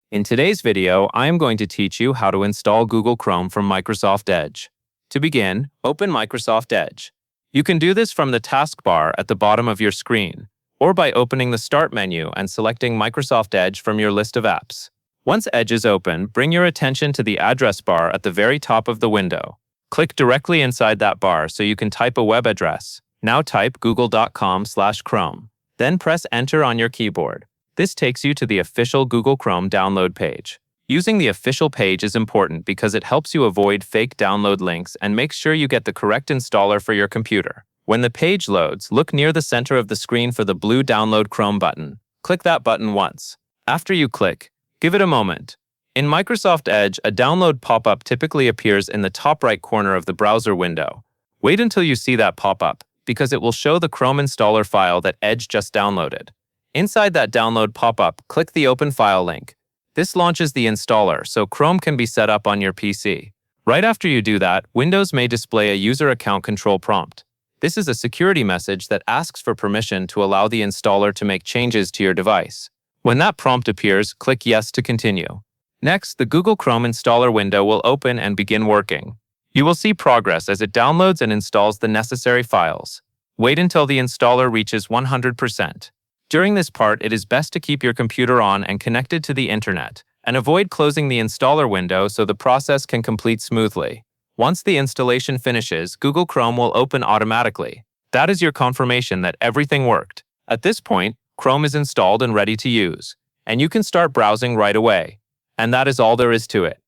In today's video, I am going to teach you how to install Google Chrome from Microsoft Edge. To begin, open Microsoft Edge. You can do this from the taskbar at the bottom of your screen, or by opening the Start menu and selecting Microsoft Edge from your list of apps. Once Edge is open, bring your attention to the address bar at the very top of the window. Click directly inside that bar so you can type a web address. Now type google.com/Chrome. Then press Enter on your keyboard. This takes you to the official Google Chrome download page. Using the official page is important because it helps you avoid fake download links and makes sure you get the correct installer for your computer. When the page loads, look near the center of the screen for the blue Download Chrome button. Click that button once. After you click, give it a moment. In Microsoft Edge, a download pop-up typically appears in the top right corner of the browser window. Wait until you see that pop-up, because it will show the Chrome installer file that Edge just downloaded. Inside that download pop-up, click the Open File link. This launches the installer, so Chrome can be set up on your PC. Right after you do that, Windows may display a user account control prompt. This is a security message that asks for permission to allow the installer to make changes to your device. When that prompt appears, click Yes to continue. Next, the Google Chrome installer window will open and begin working. You will see progress as it downloads and installs the necessary files. Wait until the installer reaches 100%. During this part, it is best to keep your computer on and connected to the internet, and avoid closing the installer window so the process can complete smoothly. Once the installation finishes, Google Chrome will open automatically. That is your confirmation that everything worked. At this point, Chrome is installed and ready to use, and you can start browsing right away. And that is all there is to it.